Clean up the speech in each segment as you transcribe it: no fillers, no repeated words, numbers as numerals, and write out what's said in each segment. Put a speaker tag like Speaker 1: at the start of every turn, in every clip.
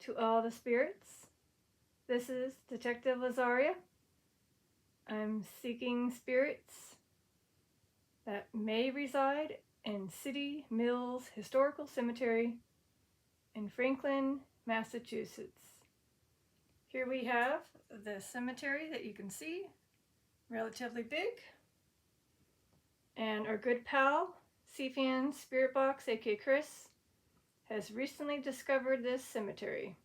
Speaker 1: to all the spirits. This is Detective Lazaria. I'm seeking spirits that may reside in City Mills Historical Cemetery in Franklin, Massachusetts. Here we have the cemetery that you can see, relatively big. And our good pal, CFan Spirit Box, aka Chris, has recently discovered this cemetery.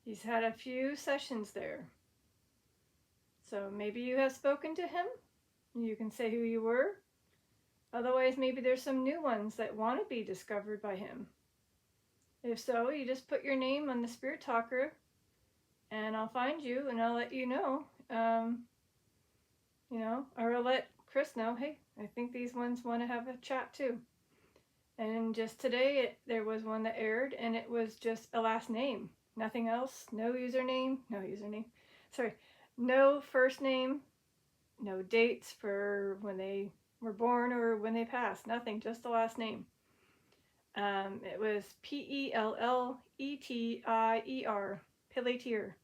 Speaker 1: He's had a few sessions there. So maybe you have spoken to him. You can say who you were. Otherwise, maybe there's some new ones that want to be discovered by him. If so, you just put your name on the Spirit Talker and I'll find you and I'll let you know. Or I'll let Chris know, hey, I think these ones want to have a chat too. And just today, there was one that aired, and it was just a last name. Nothing else. No first name, no dates for when they were born or when they passed. Nothing, just the last name. It was Pelletier, Pelletier.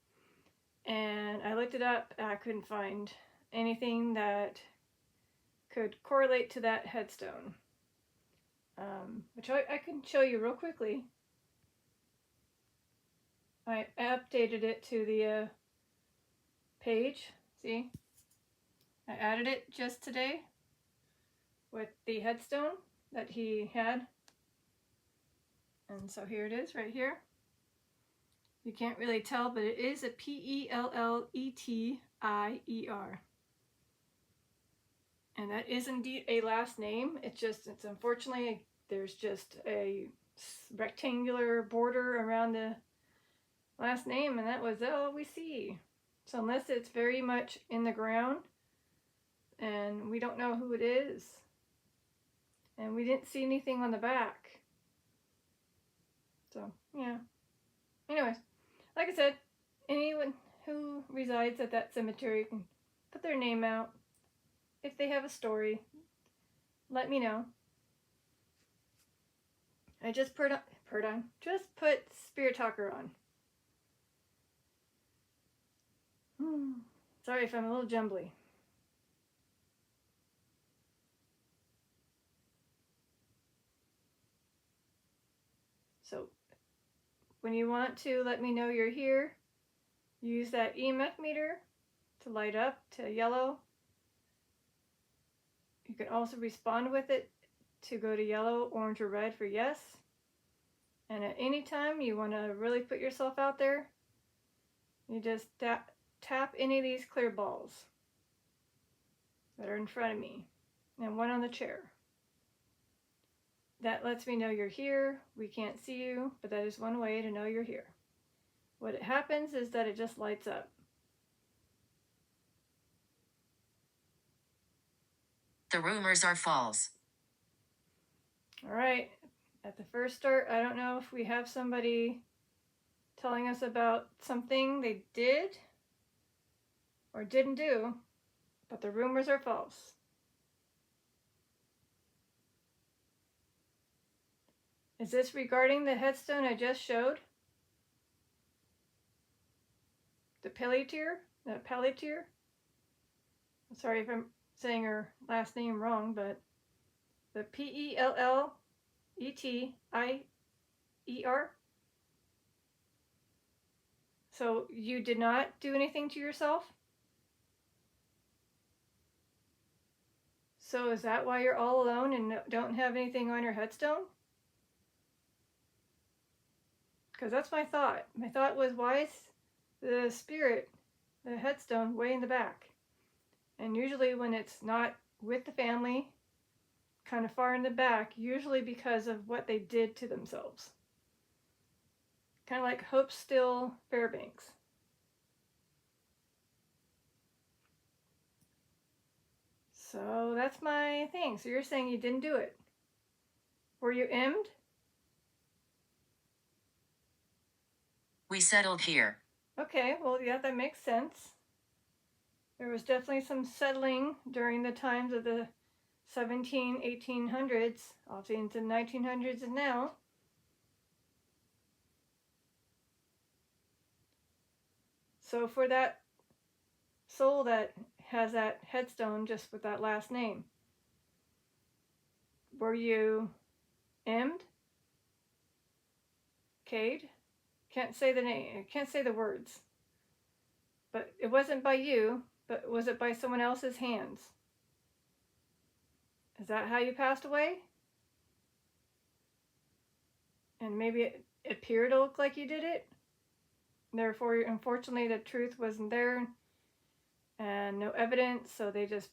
Speaker 1: And I looked it up, I couldn't find anything that could correlate to that headstone. Which I can show you real quickly. I updated it to the page. See? I added it just today with the headstone that he had. And so here it is right here. You can't really tell, but it is a Pelletier. And that is indeed a last name. It's unfortunately, there's just a rectangular border around the last name, and that was all we see. So unless it's very much in the ground, and we don't know who it is, and we didn't see anything on the back. So, yeah. Anyways, like I said, anyone who resides at that cemetery can put their name out. If they have a story, let me know. I just put Spirit Talker on. Sorry if I'm a little jumbly. So, when you want to let me know you're here, use that EMF meter to light up to yellow. You can also respond with it to go to yellow, orange, or red for yes. And at any time you want to really put yourself out there, you just tap any of these clear balls that are in front of me and one on the chair. That lets me know you're here. We can't see you, but that is one way to know you're here. What happens is that it just lights up.
Speaker 2: The rumors are false.
Speaker 1: All right. At the first start, I don't know if we have somebody telling us about something they did or didn't do, but the rumors are false. Is this regarding the headstone I just showed? The Pelletier? Sorry if I'm saying her last name wrong, but the Pelletier. So you did not do anything to yourself? So is that why you're all alone and don't have anything on your headstone? Because that's my thought. My thought was, why is the spirit, the headstone, way in the back? And usually when it's not with the family, kind of far in the back, usually because of what they did to themselves. Kind of like Hope Still Fairbanks. So that's my thing. So you're saying you didn't do it. Were you emmed?
Speaker 2: We settled here.
Speaker 1: Okay, well, yeah, that makes sense. There was definitely some settling during the times of the 1800s, obviously into the 1900s and now. So for that soul that has that headstone just with that last name, were you M'd? Cade? Can't say the name, can't say the words. But it wasn't by you, but was it by someone else's hands? Is that how you passed away? And maybe it appeared to look like you did it? Therefore, unfortunately, the truth wasn't there and no evidence, so they just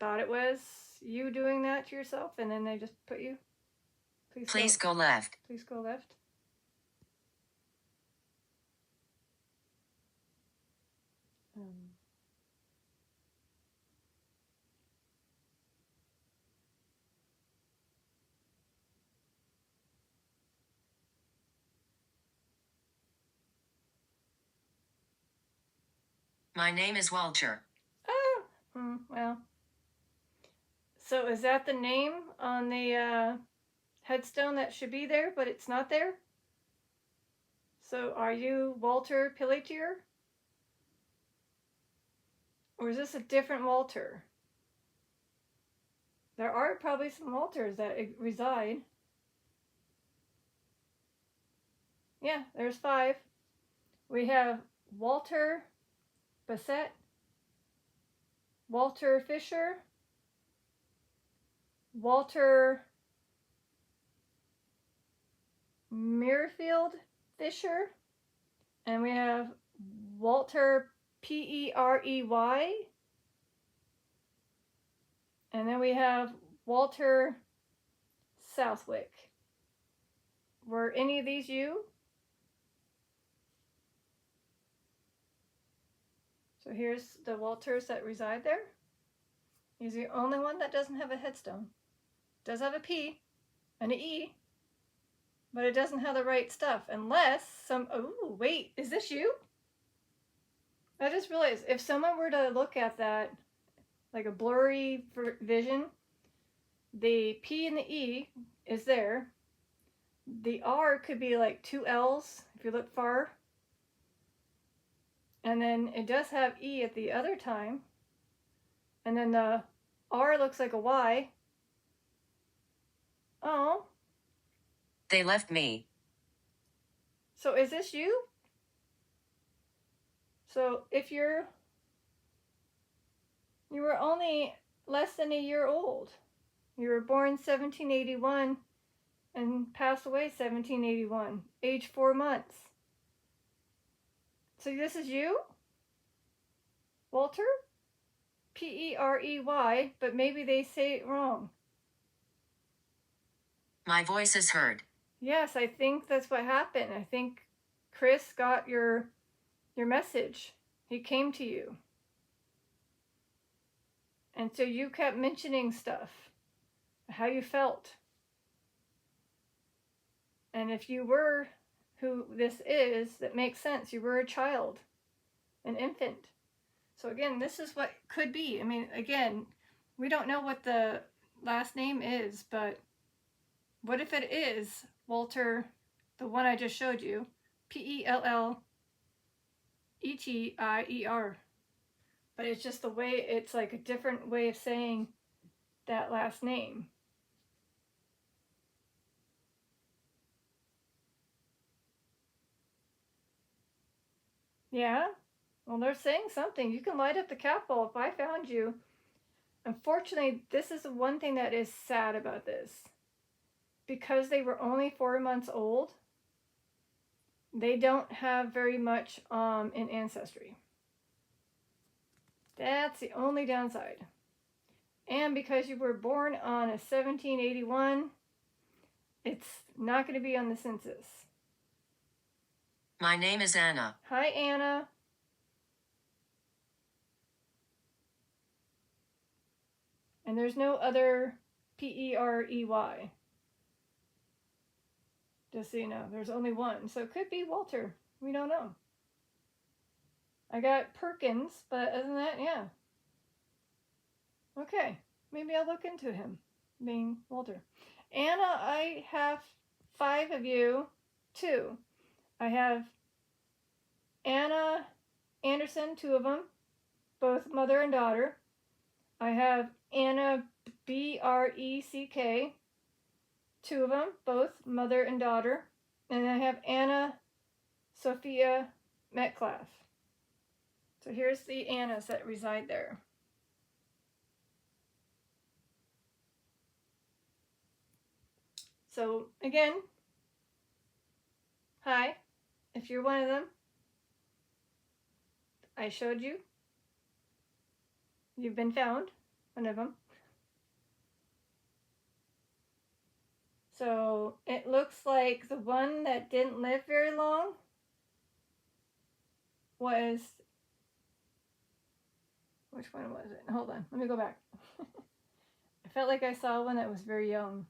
Speaker 1: thought it was you doing that to yourself, and then they just put you.
Speaker 2: Please go left.
Speaker 1: Please go left.
Speaker 2: My name is Walter.
Speaker 1: Oh, well. So is that the name on the headstone that should be there, but it's not there? So are you Walter Pelletier? Or is this a different Walter? There are probably some Walters that reside. Yeah, there's 5. We have Walter Bassett, Walter Fisher, Walter Muirfield Fisher, and we have Walter Perey, and then we have Walter Southwick. Were any of these you? So here's the Walters that reside there. He's the only one that doesn't have a headstone. Does have a P and an E, but it doesn't have the right stuff unless some, oh wait, is this you? I just realized if someone were to look at that like a blurry vision, the P and the E is there. The R could be like 2 L's if you look far. And then it does have E at the other time. And then the R looks like a Y. Oh.
Speaker 2: They left me.
Speaker 1: So is this you? So if you were only less than a year old. You were born 1781 and passed away 1781, age 4 months. So this is you? Walter? Perey, but maybe they say it wrong.
Speaker 2: My voice is heard.
Speaker 1: Yes, I think that's what happened. I think Chris got your message. He came to you. And so you kept mentioning stuff, how you felt. And if you were who this is, that makes sense. You were a child, an infant. So again, this is what could be. I mean, again, we don't know what the last name is, but what if it is Walter, the one I just showed you, Pelletier, but it's just the way, it's like a different way of saying that last name. Yeah? Well, they're saying something. You can light up the cat ball if I found you. Unfortunately, this is the one thing that is sad about this. Because they were only 4 months old, they don't have very much in ancestry. That's the only downside. And because you were born on a 1781, it's not going to be on the census.
Speaker 2: My name is Anna.
Speaker 1: Hi, Anna. And there's no other Perey. Just so you know, there's only one. So it could be Walter. We don't know. I got Perkins, but other than that, yeah. Okay, maybe I'll look into him being Walter. Anna, I have 5 of you, 2. I have Anna Anderson, 2 of them, both mother and daughter. I have Anna Breck, 2 of them, both mother and daughter. And I have Anna Sophia Metcalf. So here's the Annas that reside there. So again, hi, if you're one of them, I showed you. You've been found, one of them. So it looks like the one that didn't live very long was, which one was it? Hold on, let me go back. I felt like I saw one that was very young.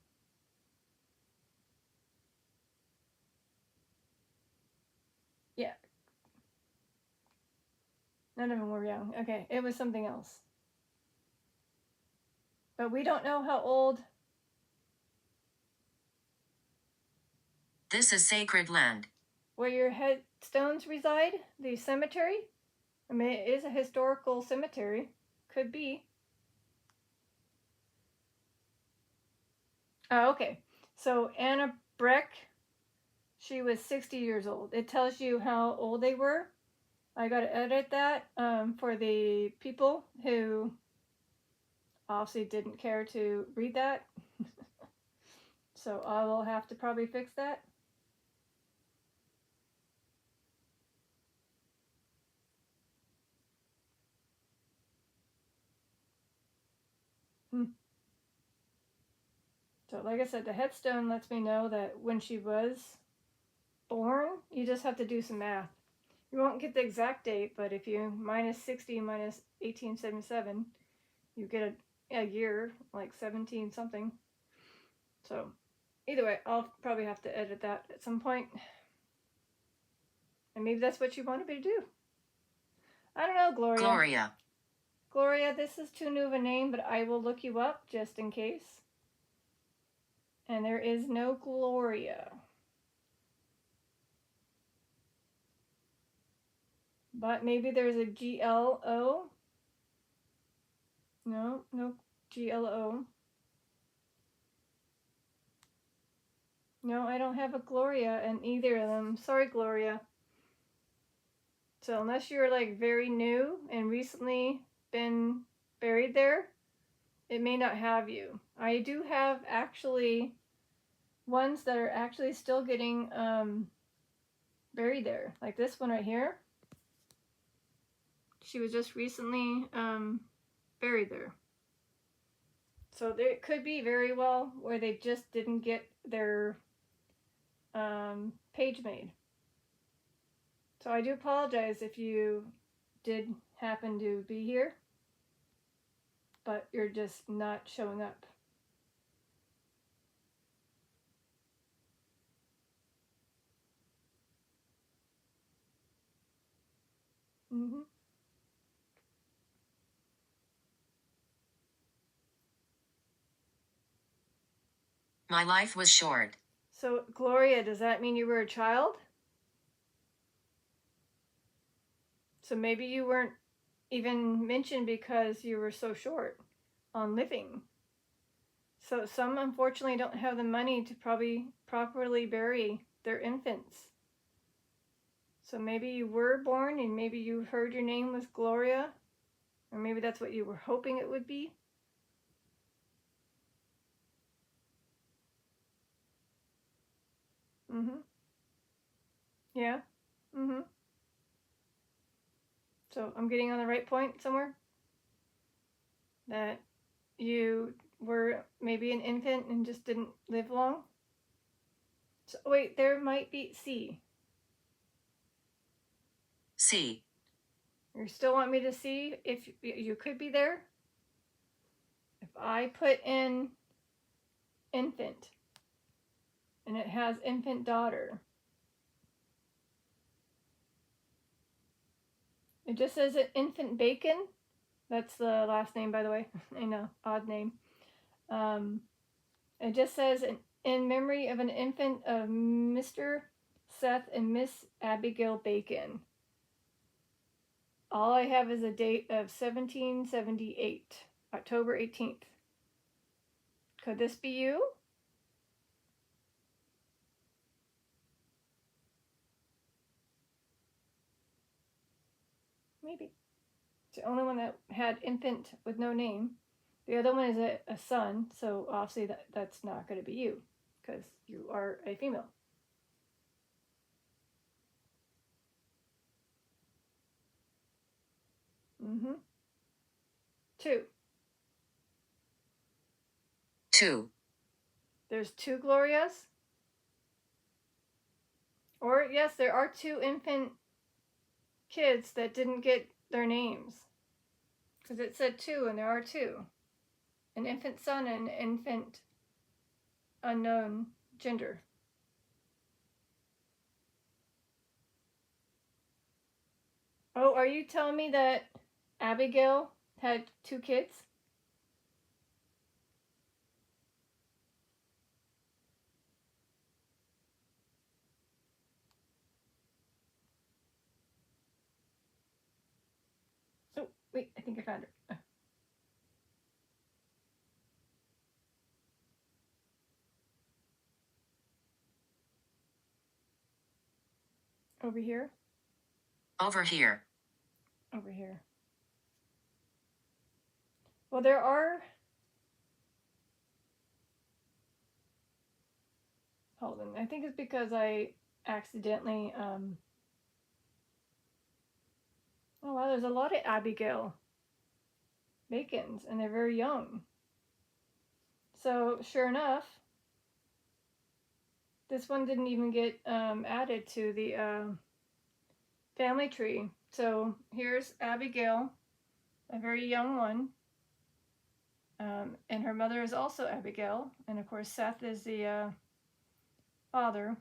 Speaker 1: Yeah. None of them were young. Okay, it was something else. But we don't know how old.
Speaker 2: This is sacred land.
Speaker 1: Where your headstones reside, the cemetery. I mean, it is a historical cemetery. Could be. Oh, okay. So Anna Breck, she was 60 years old. It tells you how old they were. I got to edit that for the people who obviously didn't care to read that. So I will have to probably fix that. So like I said, the headstone lets me know that when she was born, you just have to do some math. You won't get the exact date, but if you minus 60 minus 1877, you get a year, like 17 something. So either way, I'll probably have to edit that at some point. And maybe that's what you wanted me to do. I don't know, Gloria.
Speaker 2: Gloria.
Speaker 1: Gloria, this is too new of a name, but I will look you up just in case. And there is no Gloria. But maybe there's a GLO. No GLO. No, I don't have a Gloria in either of them. Sorry, Gloria. So unless you're like very new and recently been buried there, it may not have you. I do have actually ones that are actually still getting buried there. Like this one right here. She was just recently buried there. So there could be very well where they just didn't get their page made. So I do apologize if you did happen to be here, but you're just not showing up. Mm-hmm.
Speaker 2: My life was short.
Speaker 1: So, Gloria, does that mean you were a child? So maybe you weren't even mentioned because you were so short on living. So some unfortunately don't have the money to probably properly bury their infants. So maybe you were born and maybe you heard your name was Gloria, or maybe that's what you were hoping it would be. Mm-hmm. Yeah. Mm-hmm. So I'm getting on the right point somewhere? That you were maybe an infant and just didn't live long? So wait, there might be C.
Speaker 2: C.
Speaker 1: You still want me to see if you could be there? If I put in infant and it has infant daughter, it just says infant bacon. That's the last name, by the way. I know, odd name. It just says in memory of an infant of Mr. Seth and Miss Abigail Bacon. All I have is a date of 1778, October 18th. Could this be you? Maybe. It's the only one that had infant with no name. The other one is a son, so obviously that's not going to be you because you are a female. Mm-hmm. 2.
Speaker 2: 2.
Speaker 1: There's 2 Glorias. Or, yes, there are 2 infant kids that didn't get their names. Because it said 2, and there are 2. An infant son and an infant unknown gender. Oh, are you telling me that Abigail had 2 kids? Oh, wait, I think I found her. Over here?
Speaker 2: Over here.
Speaker 1: Over here. Well, there are... Hold on. I think it's because I accidentally... Oh, wow, there's a lot of Abigail Bacons, and they're very young. So, sure enough, this one didn't even get added to the family tree. So, here's Abigail, a very young one. And her mother is also Abigail. And of course, Seth is the father.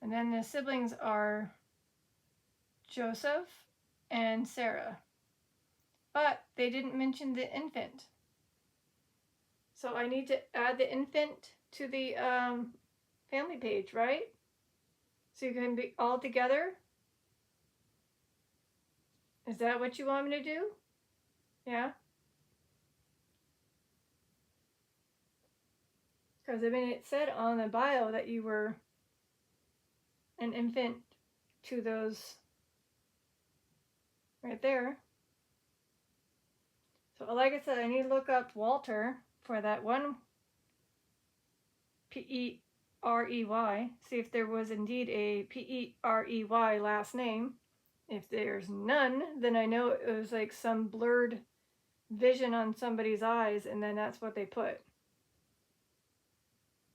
Speaker 1: And then the siblings are Joseph and Sarah. But they didn't mention the infant. So I need to add the infant to the family page, right? So you can be all together? Is that what you want me to do? Yeah? Because, I mean, it said on the bio that you were an infant to those right there. So, like I said, I need to look up Walter for that one P-E-R-E-Y. See if there was indeed a P-E-R-E-Y last name. If there's none, then I know it was like some blurred vision on somebody's eyes, and then that's what they put.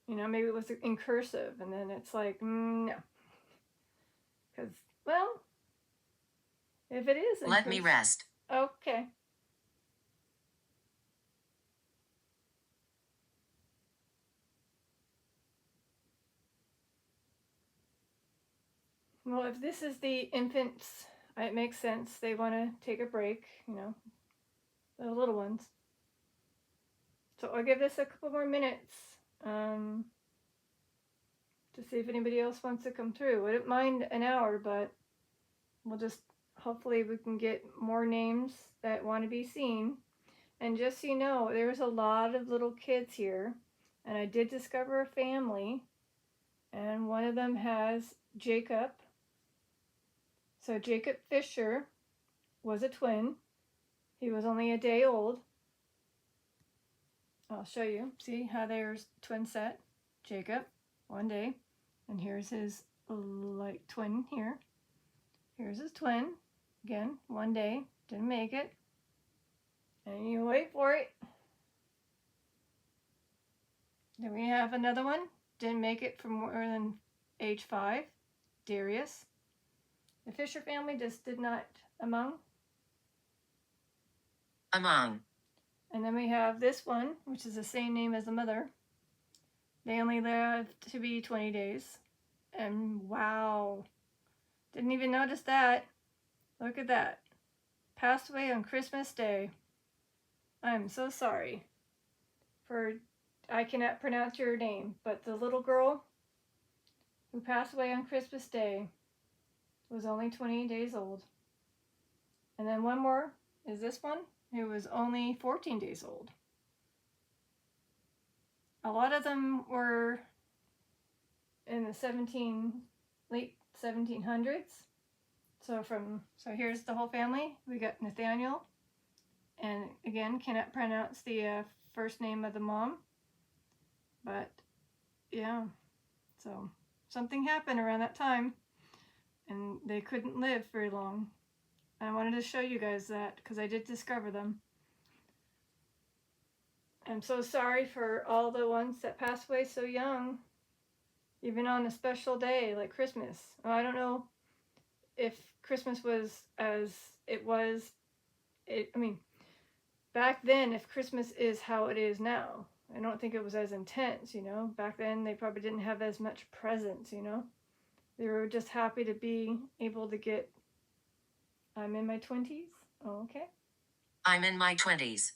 Speaker 1: You know, maybe it was in cursive, and then it's like, no. Because, well, if it is in
Speaker 2: Let me rest.
Speaker 1: Okay. Well, if this is the infants, it makes sense. They want to take a break, you know, the little ones. So I'll give this a couple more minutes to see if anybody else wants to come through. I don't mind an hour, but we'll just, hopefully we can get more names that want to be seen. And just so you know, there's a lot of little kids here. And I did discover a family. And one of them has Jacob. So Jacob Fisher was a twin. He was only a day old. I'll show you. See how there's twin set. Jacob, 1 day. And here's his like twin here. Here's his twin. Again, 1 day. Didn't make it. And you wait for it. Then we have another one. Didn't make it for more than age 5. Darius. The Fisher family just did not among. And then we have this one, which is the same name as the mother. They only lived to be 20 days. And wow. Didn't even notice that. Look at that. Passed away on Christmas Day. I'm so sorry for, I cannot pronounce your name, but the little girl who passed away on Christmas Day was only 20 days old. And then one more is this one, who was only 14 days old. A lot of them were in the late 1700s. So here's the whole family. We got Nathaniel, and again, cannot pronounce the first name of the mom, but yeah, so something happened around that time, and they couldn't live very long. I wanted to show you guys that because I did discover them. I'm so sorry for all the ones that passed away so young, even on a special day like Christmas. I don't know if Christmas was as it was. I mean, back then, if Christmas is how it is now, I don't think it was as intense, you know. Back then, they probably didn't have as much presents, you know. They were just happy to be able to get. I'm in my 20s. Oh, okay.
Speaker 2: I'm in my 20s.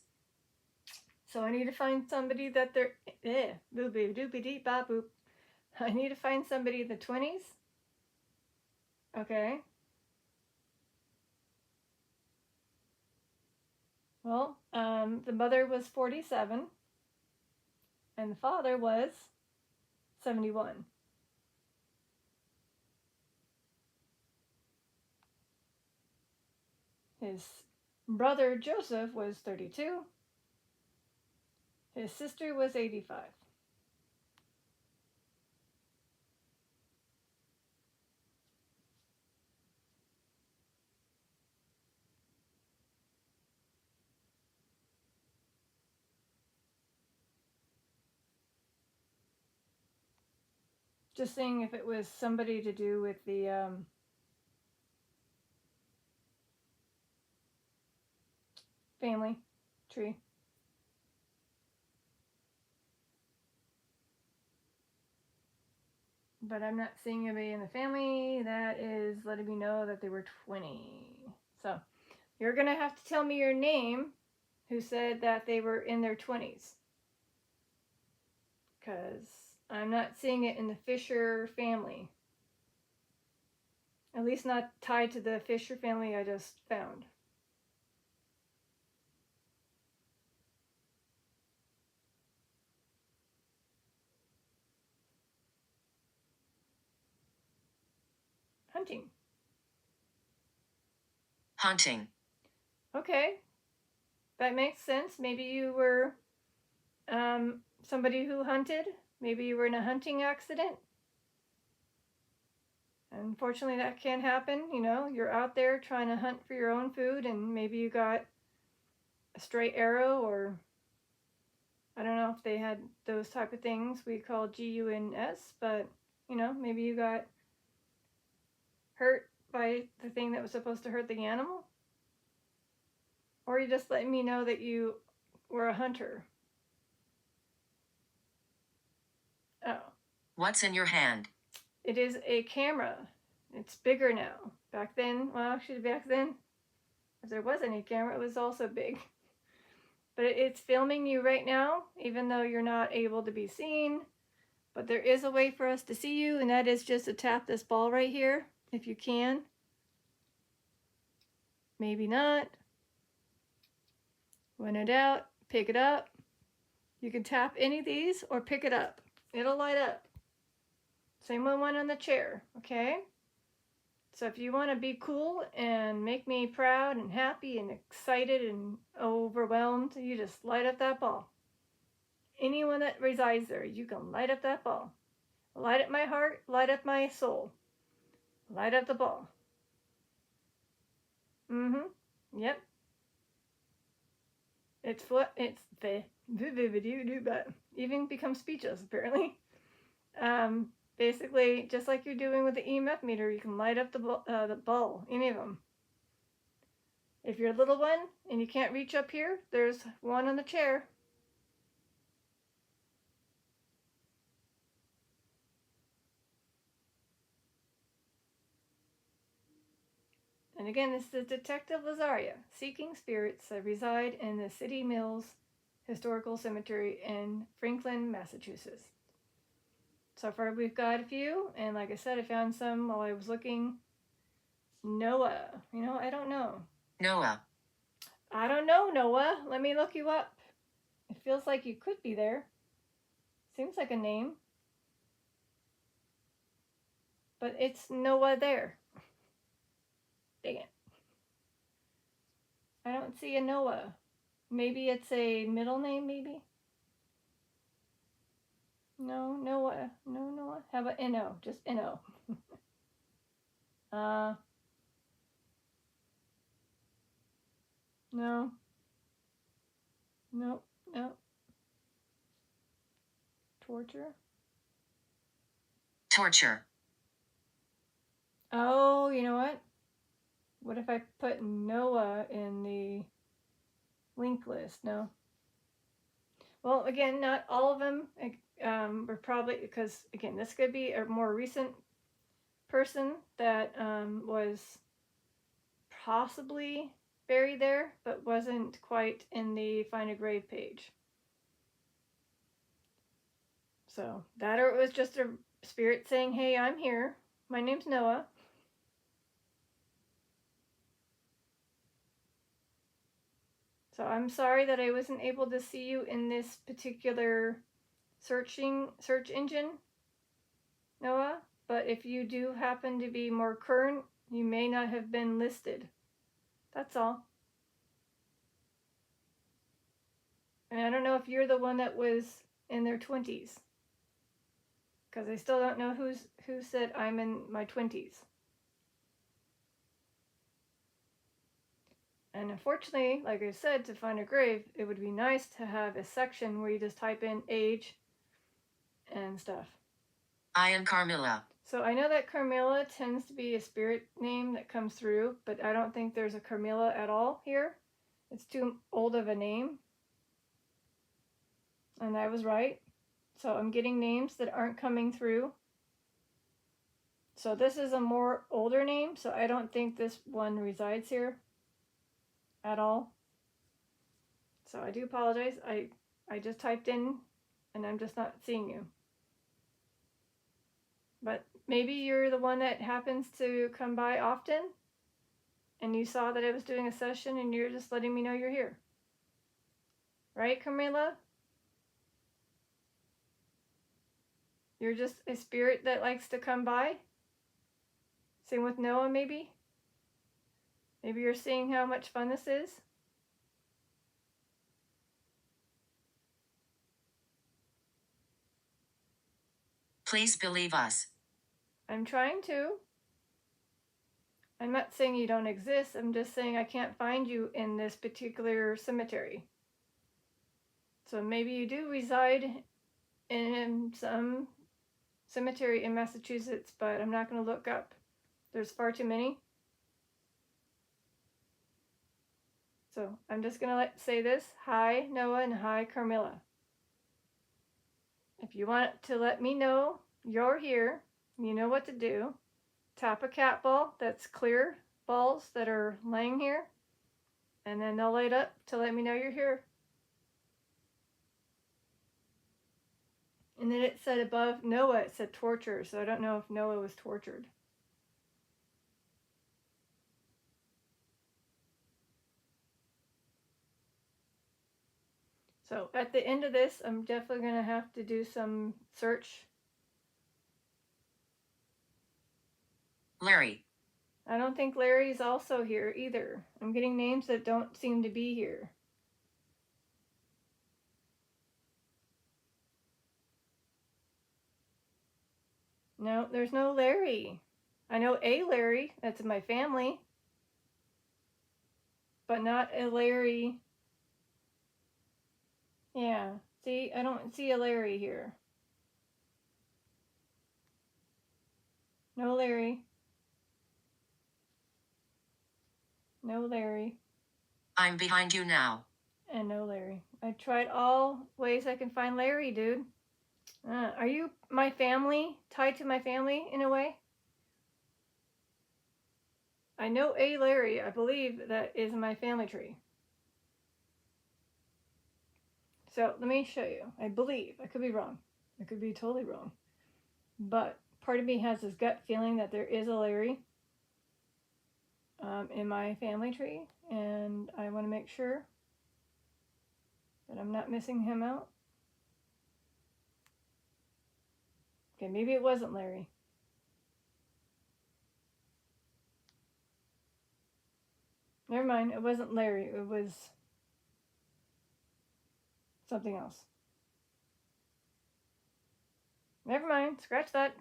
Speaker 1: So I need to find somebody that they're boopy doopy dee ba boop. I need to find somebody in the 20s. Okay. Well, the mother was 47, and the father was 71. His brother Joseph was 32. His sister was 85. Just seeing if it was somebody to do with the family tree. But I'm not seeing anybody in the family that is letting me know that they were 20. So you're going to have to tell me your name who said that they were in their 20s. Because I'm not seeing it in the Fisher family. At least not tied to the Fisher family I just found. Hunting.
Speaker 2: Hunting.
Speaker 1: Okay. That makes sense. Maybe you were somebody who hunted. Maybe you were in a hunting accident. Unfortunately, that can happen. You know, you're out there trying to hunt for your own food, and maybe you got a stray arrow, or I don't know if they had those type of things we call GUNS, but you know, maybe you got hurt by the thing that was supposed to hurt the animal, or you just letting me know that you were a hunter. Oh.
Speaker 2: What's in your hand?
Speaker 1: It is a camera. It's bigger now. Back then, if there was any camera, it was also big. But it's filming you right now, even though you're not able to be seen. But there is a way for us to see you, and that is just to tap this ball right here, if you can. Maybe not. When in doubt, pick it up. You can tap any of these or pick it up. It'll light up. Same one on the chair, okay? So if you want to be cool and make me proud and happy and excited and overwhelmed, you just light up that ball. Anyone that resides there, you can light up that ball. Light up my heart, light up my soul. Light up the ball. Yep. It's even becomes speechless apparently. Basically, just like you're doing with the EMF meter, you can light up the ball, any of them. If you're a little one and you can't reach up here, there's one on the chair. And again, this is Detective Lazaria, seeking spirits that reside in the City Mills Historical Cemetery in Franklin, Massachusetts. So far we've got a few, and like I said, I found some while I was looking. Noah, I don't know.
Speaker 2: Noah.
Speaker 1: I don't know, Noah. Let me look you up. It feels like you could be there. Seems like a name. But it's Noah there. Dang it. I don't see a Noah. Maybe it's a middle name, maybe? No, Noah. No, Noah. How about N-O? Just N-O. No. Nope. Nope. Torture?
Speaker 2: Torture.
Speaker 1: Oh, you know what? What if I put Noah in the link list? No. Well, again, not all of them were probably, because, again, this could be a more recent person that was possibly buried there, but wasn't quite in the Find a Grave page. So that, or it was just a spirit saying, hey, I'm here. My name's Noah. So I'm sorry that I wasn't able to see you in this particular search engine, Noah. But if you do happen to be more current, you may not have been listed. That's all. And I don't know if you're the one that was in their 20s. Because I still don't know who said I'm in my 20s. And unfortunately, like I said, to find a grave, it would be nice to have a section where you just type in age and stuff.
Speaker 2: I am Carmilla.
Speaker 1: So I know that Carmilla tends to be a spirit name that comes through, but I don't think there's a Carmilla at all here. It's too old of a name. And I was right. So I'm getting names that aren't coming through. So this is a more older name, so I don't think this one resides here at all. So I do apologize. I just typed in and I'm just not seeing you. But maybe you're the one that happens to come by often and you saw that I was doing a session and you're just letting me know you're here. Right, Camila? You're just a spirit that likes to come by? Same with Noah, maybe? Maybe you're seeing how much fun this is?
Speaker 2: Please believe us.
Speaker 1: I'm trying to. I'm not saying you don't exist. I'm just saying I can't find you in this particular cemetery. So maybe you do reside in some cemetery in Massachusetts, but I'm not going to look up. There's far too many. So I'm just going to say this. Hi, Noah, and hi, Carmilla. If you want to let me know you're here, you know what to do. Tap a cat ball that's clear balls that are laying here, and then they'll light up to let me know you're here. And then it said above Noah, it said torture, so I don't know if Noah was tortured. So at the end of this, I'm definitely going to have to do some search.
Speaker 2: Larry.
Speaker 1: I don't think Larry's also here either. I'm getting names that don't seem to be here. No, there's no Larry. I know a Larry, that's in my family, but not a Larry. Yeah, see, I don't see a Larry here. No Larry. No Larry.
Speaker 2: I'm behind you now.
Speaker 1: And no Larry. I tried all ways I can find Larry, dude. Are you my family? Tied to my family in a way? I know a Larry, I believe, that is in my family tree. So let me show you. I believe. I could be wrong. I could be totally wrong. But part of me has this gut feeling that there is a Larry. in my family tree, and I want to make sure that I'm not missing him out. Okay, maybe it wasn't Larry. Never mind, it wasn't Larry. It was something else. Never mind, scratch that.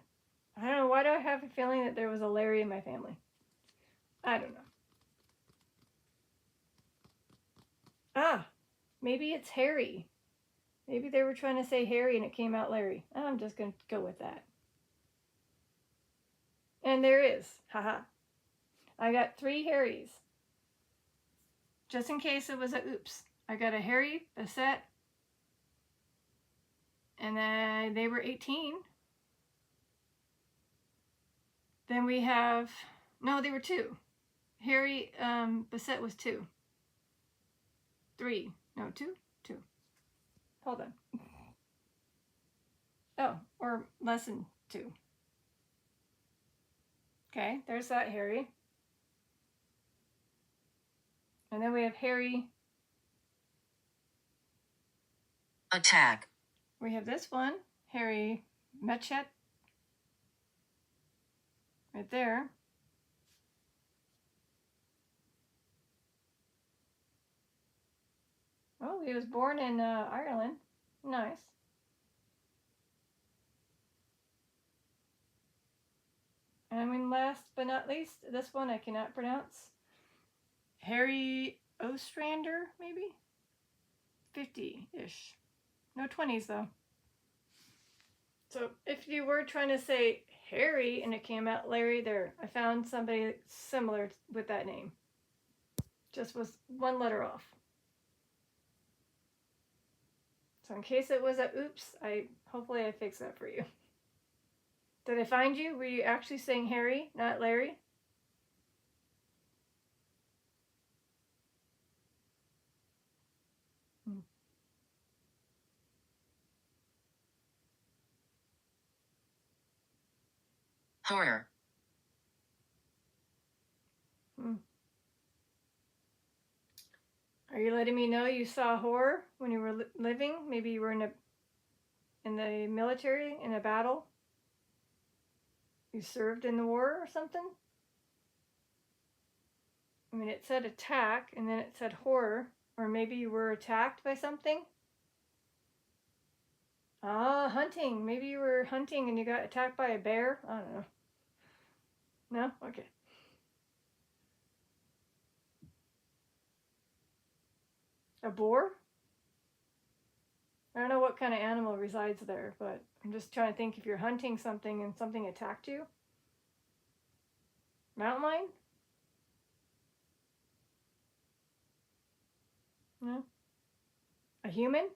Speaker 1: I don't know, why do I have a feeling that there was a Larry in my family? I don't know. Ah, maybe it's Harry. Maybe they were trying to say Harry and it came out Larry. I'm just going to go with that. And there is. Haha. I got 3 Harrys. Just in case it was a oops. I got a Harry, a set, and then they were 18. Then we have, no, they were 2. Harry Bassett was 2. 3. No, 2? 2. Hold on. Oh, or less than 2. Okay, there's that Harry. And then we have Harry.
Speaker 2: Attack.
Speaker 1: We have this one, Harry Metchet. Right there. Oh, he was born in Ireland. Nice. And then last but not least, this one I cannot pronounce. Harry Ostrander, maybe? 50-ish. No 20s, though. So if you were trying to say Harry and it came out Larry, there, I found somebody similar with that name. Just was 1 letter off. So in case it was a oops, hopefully I fixed that for you. Did I find you? Were you actually saying Harry, not Larry?
Speaker 2: Horror.
Speaker 1: Are you letting me know you saw horror when you were living? Maybe you were in the military, in a battle? You served in the war or something? I mean, it said attack, and then it said horror. Or maybe you were attacked by something? Ah, hunting. Maybe you were hunting and you got attacked by a bear? I don't know. No? Okay. A boar? I don't know what kind of animal resides there, but I'm just trying to think if you're hunting something and something attacked you. Mountain lion? No? A human?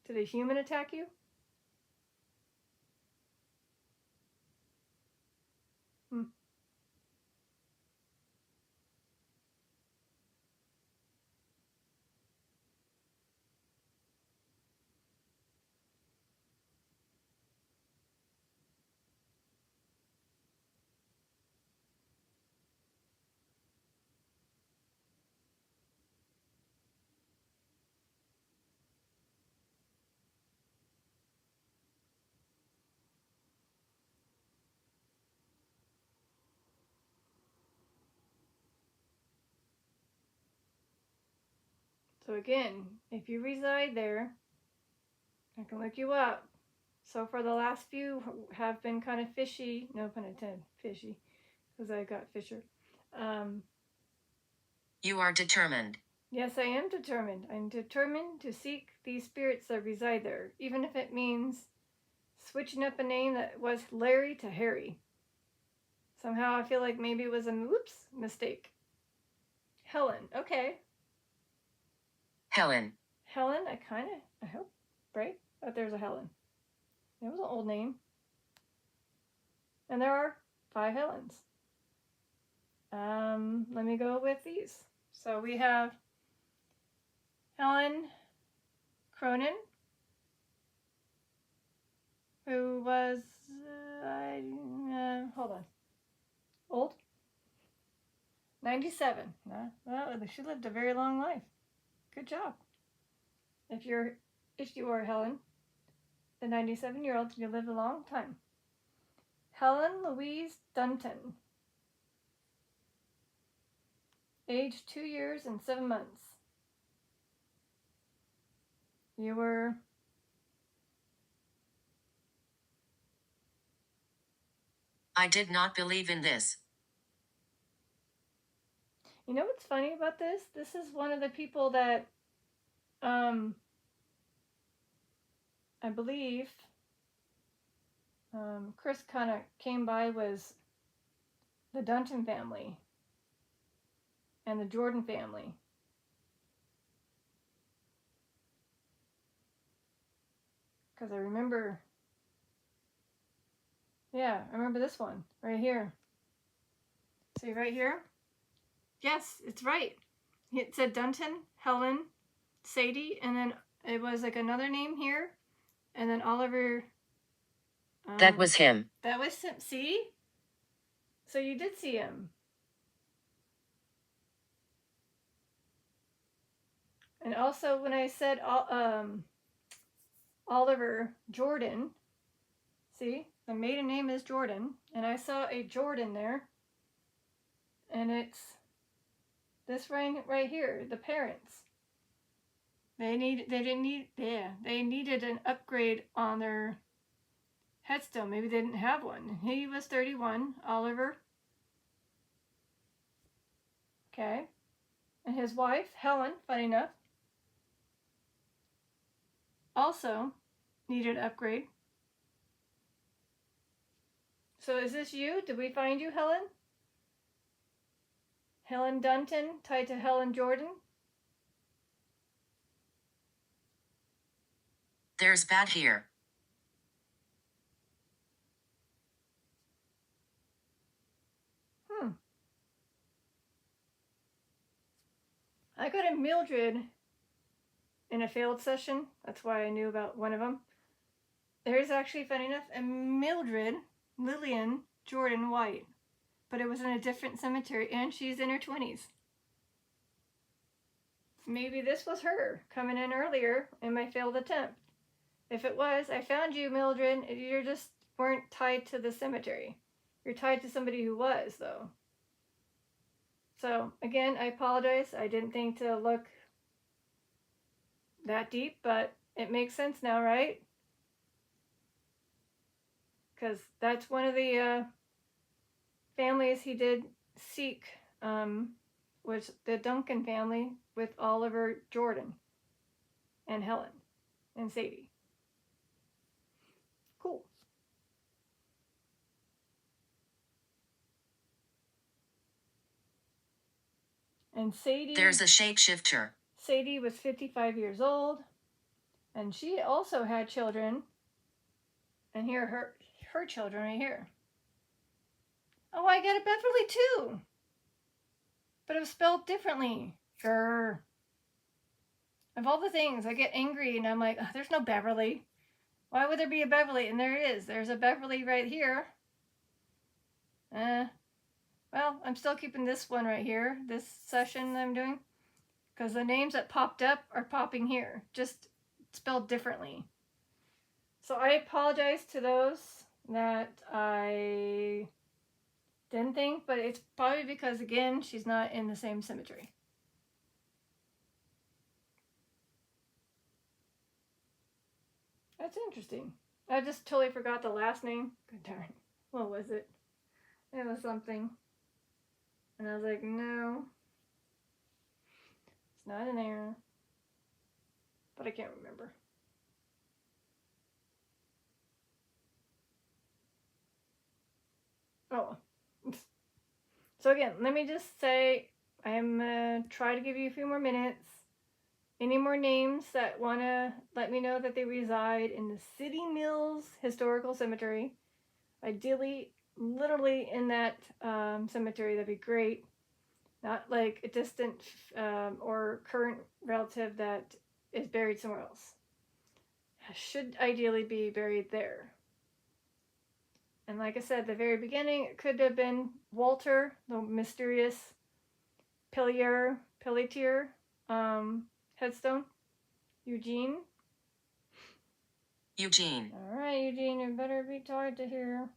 Speaker 1: Did a human attack you? So again, if you reside there, I can look you up. So for the last few have been kind of fishy, no pun intended, fishy, because I got Fisher.
Speaker 2: You are determined.
Speaker 1: Yes, I am determined. I'm determined to seek these spirits that reside there, even if it means switching up a name that was Larry to Harry. Somehow I feel like maybe it was a mistake. Helen, okay.
Speaker 2: Helen.
Speaker 1: Helen, I hope, right? That there's a Helen. It was an old name. And there are 5 Helens. Let me go with these. So we have Helen Cronin, who was, hold on, old? 97. Well, she lived a very long life. Good job. If you are Helen, the 97-year-old, you lived a long time. Helen Louise Dunton, age 2 years and 7 months. You were
Speaker 2: I did not believe in this.
Speaker 1: You know what's funny about this? This is one of the people that I believe Chris kind of came by was the Dunton family and the Jordan family. Because I remember, I remember this one right here. See right here? Yes, it's right. It said Dunton, Helen, Sadie, and then it was like another name here, and then Oliver.
Speaker 2: That was him.
Speaker 1: That was him. See? So you did see him. And also when I said Oliver Jordan, see? The maiden name is Jordan, and I saw a Jordan there, and it's this right here, the parents. They needed an upgrade on their headstone. Maybe they didn't have one. He was 31, Oliver. Okay. And his wife, Helen, funny enough, also needed an upgrade. So is this you? Did we find you, Helen? Helen Dunton tied to Helen Jordan?
Speaker 2: There's bad here.
Speaker 1: I got a Mildred in a failed session. That's why I knew about one of them. There's actually, funny enough, a Mildred Lillian Jordan White, but it was in a different cemetery, and she's in her 20s. Maybe this was her coming in earlier in my failed attempt. If it was, I found you, Mildred. You just weren't tied to the cemetery. You're tied to somebody who was, though. So, again, I apologize. I didn't think to look that deep, but it makes sense now, right? Because that's one of the families he did seek, was the Duncan family with Oliver Jordan and Helen and Sadie. Cool. And Sadie...
Speaker 2: There's a shapeshifter.
Speaker 1: Sadie was 55 years old, and she also had children. And here her children right here. Oh, I got a Beverly too. But it was spelled differently. Grr. Of all the things, I get angry and I'm like, oh, there's no Beverly. Why would there be a Beverly? And there is. There's a Beverly right here. Well, I'm still keeping this one right here, this session I'm doing, because the names that popped up are popping here, just spelled differently. So I apologize to those that I didn't think, but it's probably because, again, she's not in the same cemetery. That's interesting. I just totally forgot the last name. Good darn. What was it? It was something. And I was like, no. It's not in there. But I can't remember. Oh. So again, let me just say, I'm try to give you a few more minutes. Any more names that want to let me know that they reside in the City Mills Historical Cemetery. Ideally, literally in that cemetery, that'd be great. Not like a distant or current relative that is buried somewhere else. Should ideally be buried there. And like I said at the very beginning, it could have been Walter, the mysterious Pelletier headstone. Eugene.
Speaker 2: Eugene.
Speaker 1: All right, Eugene, you better be hard to hear.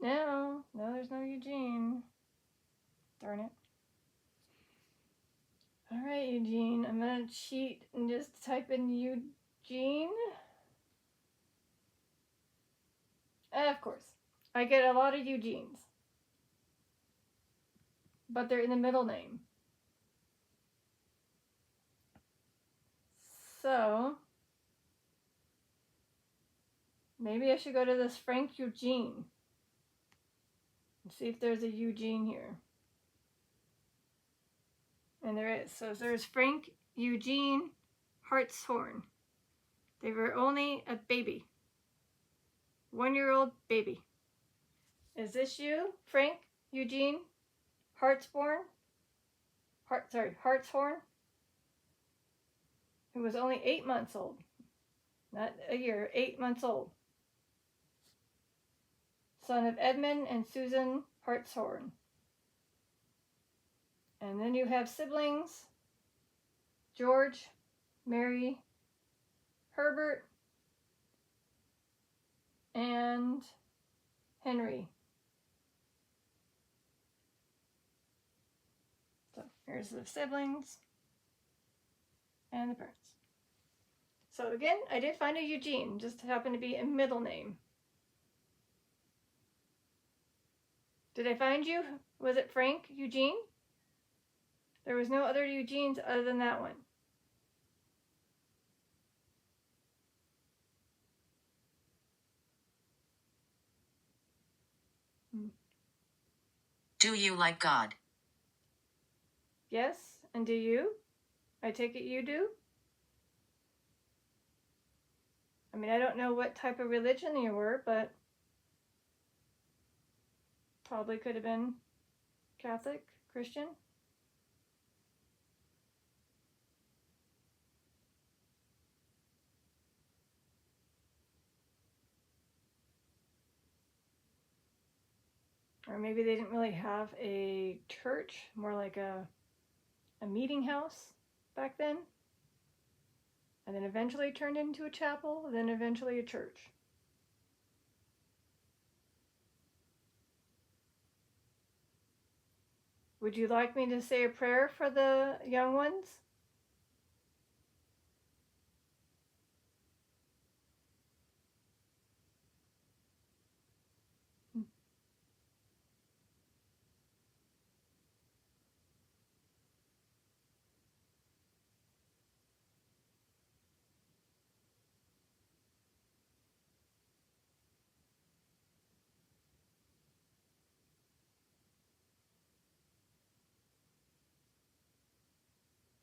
Speaker 1: No, there's no Eugene. Darn it. All right, Eugene, I'm gonna cheat and just type in Eugene. Of course, I get a lot of Eugenes, but they're in the middle name. So maybe I should go to this Frank Eugene and see if there's a Eugene here. And there is. So there's Frank Eugene Hartshorn. They were only a baby. 1-year-old baby. Is this you, Frank Eugene Hartshorn? Hartshorn? Who was only 8 months old. Not a year, 8 months old. Son of Edmund and Susan Hartshorn. And then you have siblings, George, Mary, Herbert, and Henry. So here's the siblings and the parents. So again, I did find a Eugene, just happened to be a middle name. Did I find you? Was it Frank Eugene? There was no other Eugenes other than that one.
Speaker 2: Do you like God?
Speaker 1: Yes, and do you? I take it you do? I mean, I don't know what type of religion you were, but probably could have been Catholic, Christian. Or maybe they didn't really have a church, more like a meeting house back then. And then eventually turned into a chapel, then eventually a church. Would you like me to say a prayer for the young ones?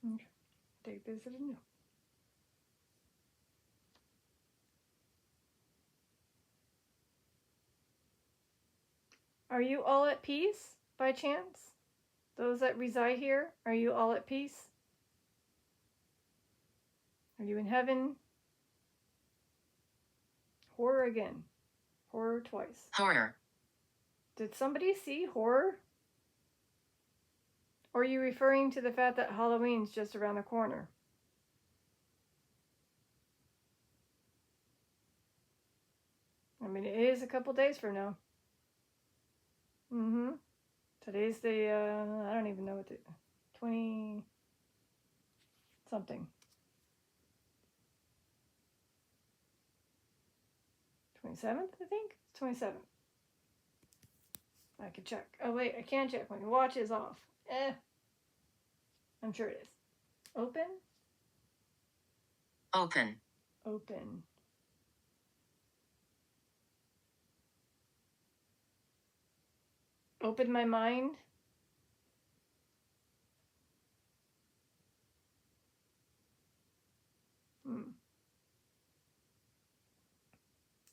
Speaker 1: Okay. Take this as a no. Are you all at peace by chance? Those that reside here, are you all at peace? Are you in heaven? Horror again. Horror twice.
Speaker 2: Horror.
Speaker 1: Did somebody see horror? Or are you referring to the fact that Halloween's just around the corner? I mean, it is a couple days from now. Today's the, I don't even know what the, 20 something. 27th, I think? 27th. I can check. Oh, wait, I can't check. My watch is off. I'm sure it is. Open?
Speaker 2: Open.
Speaker 1: Open. Open my mind?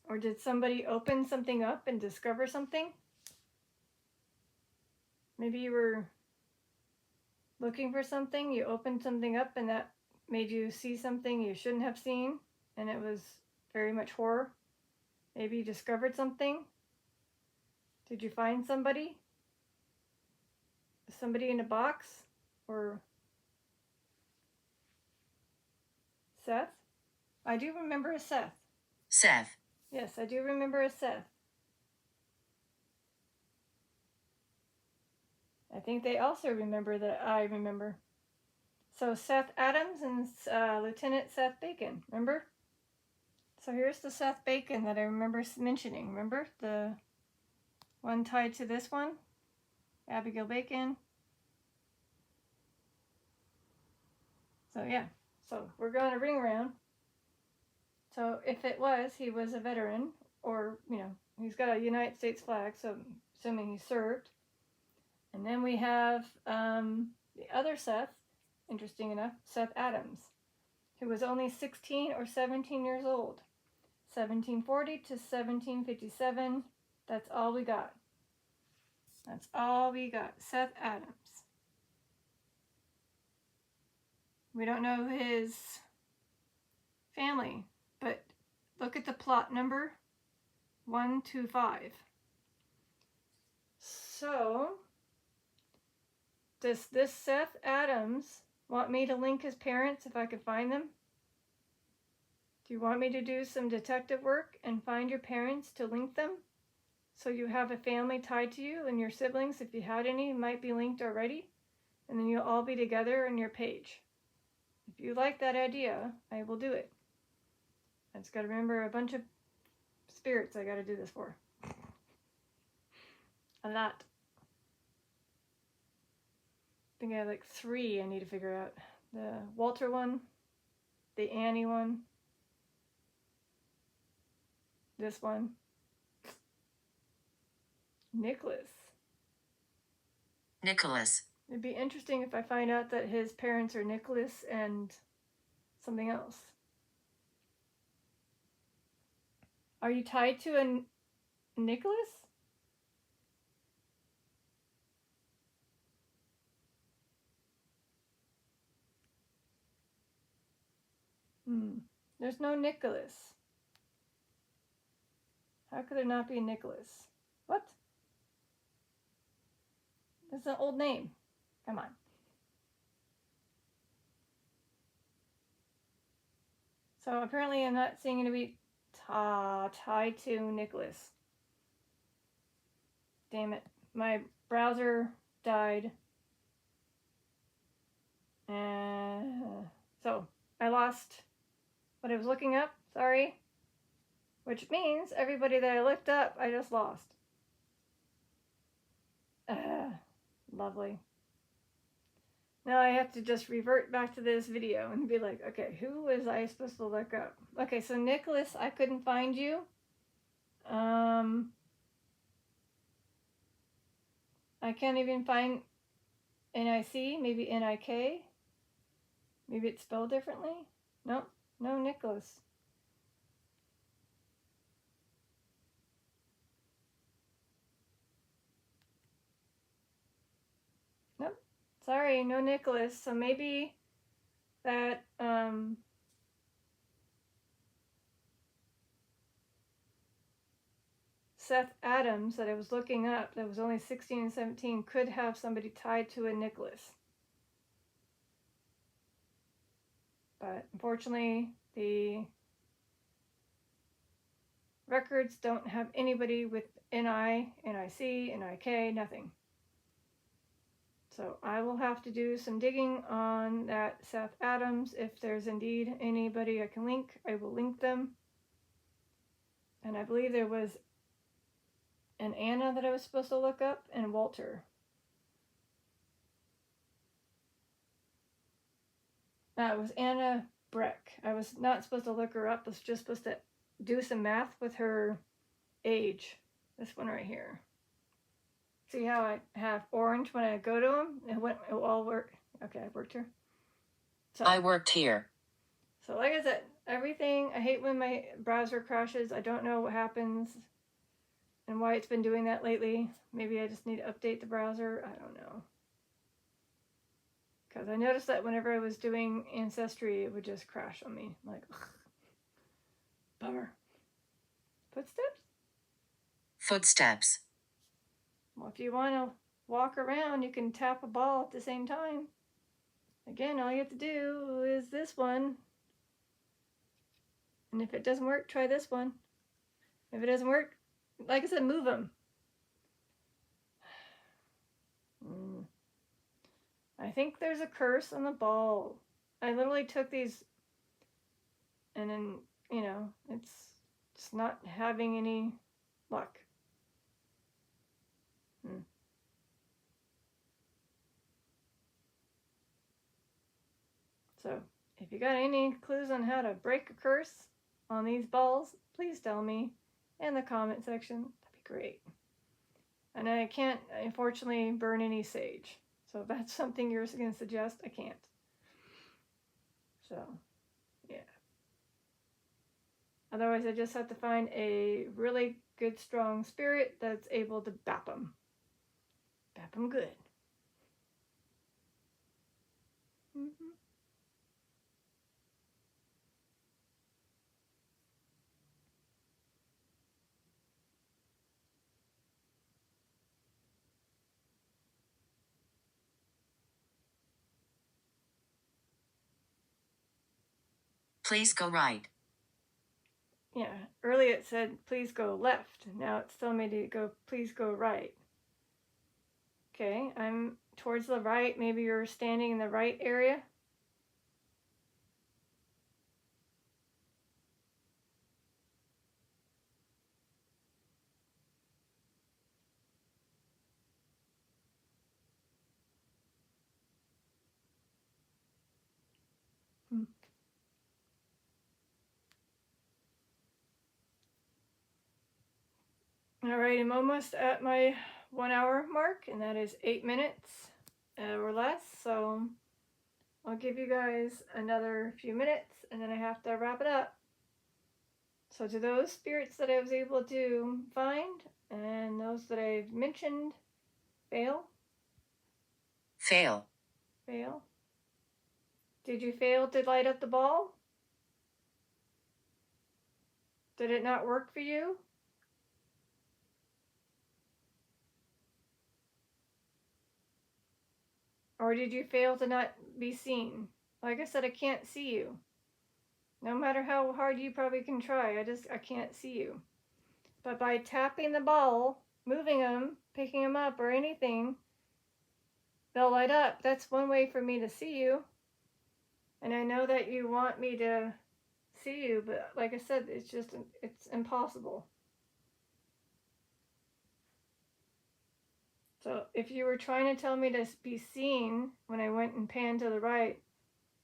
Speaker 1: Or did somebody open something up and discover something? Maybe you were looking for something, you opened something up, and that made you see something you shouldn't have seen, and it was very much horror. Maybe you discovered something. Did you find somebody? Somebody in a box? Or Seth? I do remember a Seth.
Speaker 2: Seth.
Speaker 1: Yes, I do remember a Seth. I think they also remember that I remember. So Seth Adams and Lieutenant Seth Bacon, remember? So here's the Seth Bacon that I remember mentioning. Remember the one tied to this one? Abigail Bacon. So yeah, so we're going to ring around. So if it was, he was a veteran, or, you know, he's got a United States flag, so assuming he served. And then we have the other Seth, interesting enough, Seth Adams, who was only 16 or 17 years old. 1740 to 1757, that's all we got. That's all we got, Seth Adams. We don't know his family, but look at the plot number, 125. So, does this Seth Adams want me to link his parents if I could find them? Do you want me to do some detective work and find your parents to link them? So you have a family tied to you, and your siblings, if you had any, might be linked already, and then you'll all be together on your page. If you like that idea, I will do it. I just got to remember a bunch of spirits I got to do this for. A lot. I think I have like 3 I need to figure out. The Walter one, the Annie one, this one, Nicholas.
Speaker 2: Nicholas.
Speaker 1: It'd be interesting if I find out that his parents are Nicholas and something else. Are you tied to a Nicholas? There's no Nicholas. How could there not be a Nicholas? What? That's an old name. Come on. So apparently I'm not seeing anybody tied to Nicholas. Damn it. My browser died. So I lost what I was looking up. Sorry. Which means everybody that I looked up, I just lost. Lovely. Now I have to just revert back to this video and be like, okay, who was I supposed to look up? Okay, so Nicholas, I couldn't find you. I can't even find NIC, maybe NIK. Maybe it's spelled differently. Nope, no Nicholas. Nope, sorry, no Nicholas. So maybe that Seth Adams that I was looking up that was only 16 and 17 could have somebody tied to a Nicholas. But unfortunately, the records don't have anybody with NI, NIC, NIK, nothing. So I will have to do some digging on that Seth Adams. If there's indeed anybody I can link, I will link them. And I believe there was an Anna that I was supposed to look up, and Walter. It was Anna Breck. I was not supposed to look her up. I was just supposed to do some math with her age. This one right here. See how I have orange when I go to them? It all worked. Okay, I worked here.
Speaker 2: So I worked here.
Speaker 1: So like I said, everything, I hate when my browser crashes. I don't know what happens and why it's been doing that lately. Maybe I just need to update the browser. I don't know. Because I noticed that whenever I was doing Ancestry, it would just crash on me. Like, ugh. Bummer. Footsteps?
Speaker 2: Footsteps.
Speaker 1: Well, if you want to walk around, you can tap a ball at the same time. Again, all you have to do is this one. And if it doesn't work, try this one. If it doesn't work, like I said, move them. I think there's a curse on the ball. I literally took these and then, it's just not having any luck. So, if you got any clues on how to break a curse on these balls, please tell me in the comment section. That'd be great. And I can't, unfortunately, burn any sage. So if that's something you're going to suggest, I can't. So, yeah. Otherwise, I just have to find a really good, strong spirit that's able to bap them. Bap them good. Mm-hmm.
Speaker 2: Please go right.
Speaker 1: Yeah, earlier it said, please go left. Now it's telling me to go, please go right. Okay, I'm towards the right. Maybe you're standing in the right area. All right, I'm almost at my 1 hour mark, and that is 8 minutes or less. So I'll give you guys another few minutes, and then I have to wrap it up. So to those spirits that I was able to find, and those that I've mentioned, fail.
Speaker 2: Fail.
Speaker 1: Fail. Did you fail to light up the ball? Did it not work for you? Or did you fail to not be seen? Like I said, I can't see you. No matter how hard you probably can try, I can't see you. But by tapping the ball, moving them, picking them up, or anything, they'll light up. That's one way for me to see you. And I know that you want me to see you, but like I said, it's impossible. So if you were trying to tell me to be seen when I went and panned to the right,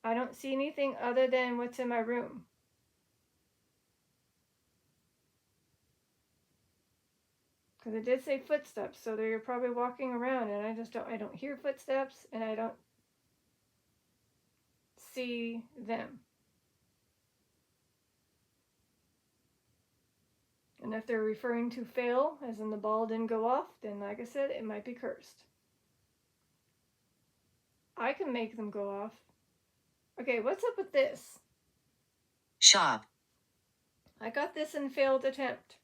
Speaker 1: I don't see anything other than what's in my room. Because it did say footsteps, so they're probably walking around, and I don't hear footsteps, and I don't see them. And if they're referring to fail, as in the ball didn't go off, then like I said, it might be cursed. I can make them go off. Okay, what's up with this?
Speaker 2: Shop.
Speaker 1: I got this in failed attempt.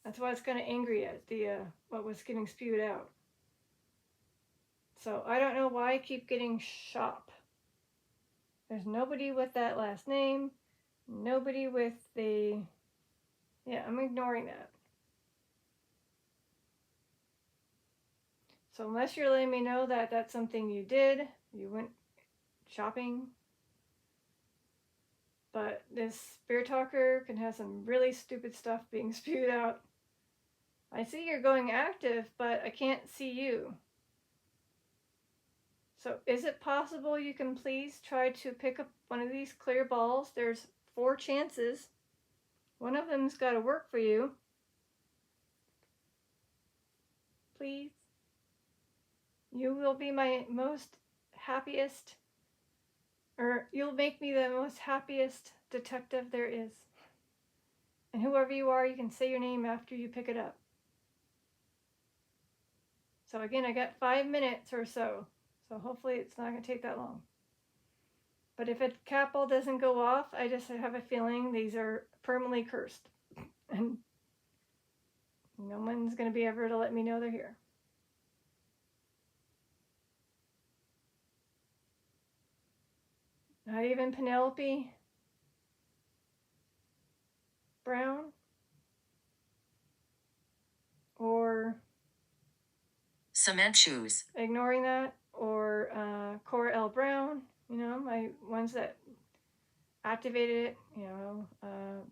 Speaker 1: That's why I was kind of angry at what was getting spewed out. So I don't know why I keep getting shop. There's nobody with that last name. Nobody with the... Yeah, I'm ignoring that. So unless you're letting me know that that's something you did, you went shopping. But this spirit talker can have some really stupid stuff being spewed out. I see you're going active, but I can't see you. So is it possible you can please try to pick up one of these clear balls? There's 4 chances. One of them's got to work for you. Please. You will be my most happiest, or you'll make me the most happiest detective there is. And whoever you are, you can say your name after you pick it up. So again, I got 5 minutes or so. So hopefully it's not going to take that long. But if a cat ball doesn't go off, I just have a feeling these are permanently cursed. And No one's going to be ever to let me know they're here. Not even Penelope Brown or
Speaker 2: Cement shoes.
Speaker 1: ignoring that, or Cora L. Brown, my ones that activated it,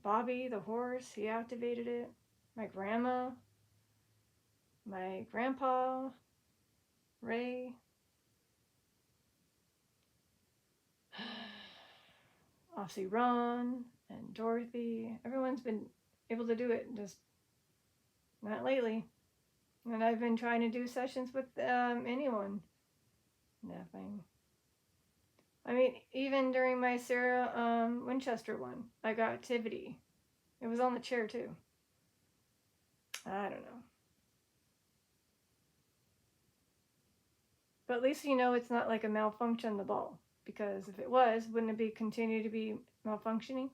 Speaker 1: Bobby the horse, he activated it. My grandma, my grandpa, Ray. Obviously Ron and Dorothy. Everyone's been able to do it, just not lately. And I've been trying to do sessions with anyone. Nothing. I mean, even during my Sarah Winchester one, I got activity. It was on the chair too. I don't know. But at least it's not like a malfunction in the ball. Because if it was, wouldn't it be continue to be malfunctioning?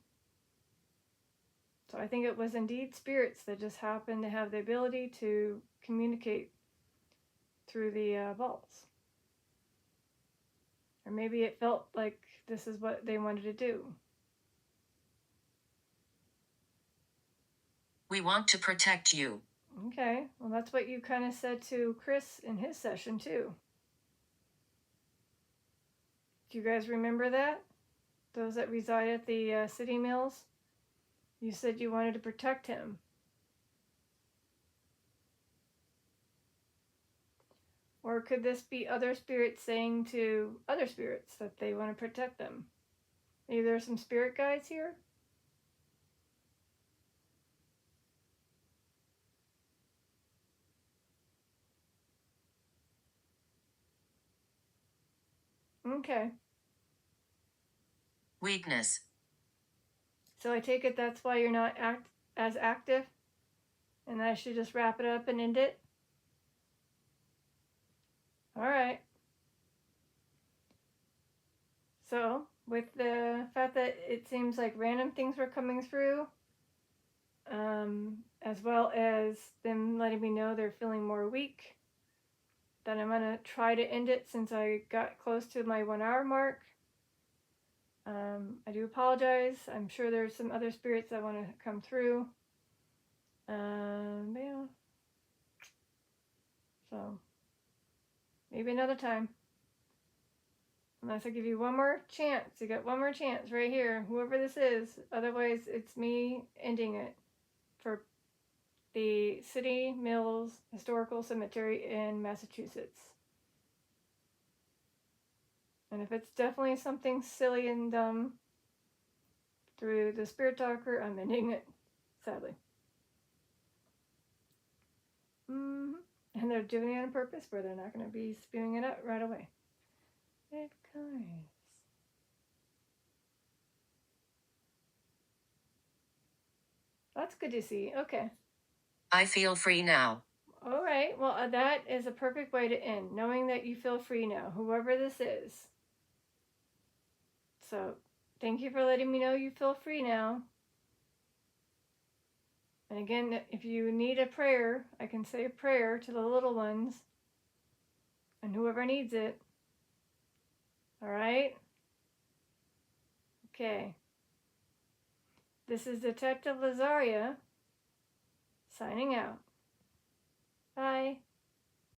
Speaker 1: So I think it was indeed spirits that just happened to have the ability to communicate through the balls. Or maybe it felt like this is what they wanted to do.
Speaker 2: We want to protect you.
Speaker 1: Okay, well that's what you kind of said to Chris in his session too. Do you guys remember that? Those that reside at the city mills? You said you wanted to protect him. Or could this be other spirits saying to other spirits that they want to protect them? Maybe there's some spirit guides here? Okay.
Speaker 2: Weakness.
Speaker 1: So I take it that's why you're not as active? And I should just wrap it up and end it? Alright. So, with the fact that it seems like random things were coming through, as well as them letting me know they're feeling more weak, then I'm going to try to end it since I got close to my 1 hour mark. I do apologize. I'm sure there's some other spirits that want to come through. Yeah. So, maybe another time. Unless I give you one more chance. You got one more chance right here, whoever this is. Otherwise, it's me ending it for the City Mills Historical Cemetery in Massachusetts. And if it's definitely something silly and dumb through the Spirit Talker, I'm ending it, sadly. And they're doing it on purpose, where they're not going to be spewing it out right away. It comes. That's good to see. Okay.
Speaker 2: I feel free now.
Speaker 1: All right. Well, that is a perfect way to end, knowing that you feel free now, whoever this is. So, thank you for letting me know you feel free now. And again, if you need a prayer, I can say a prayer to the little ones and whoever needs it. All right? Okay. This is Detective Lazaria signing out.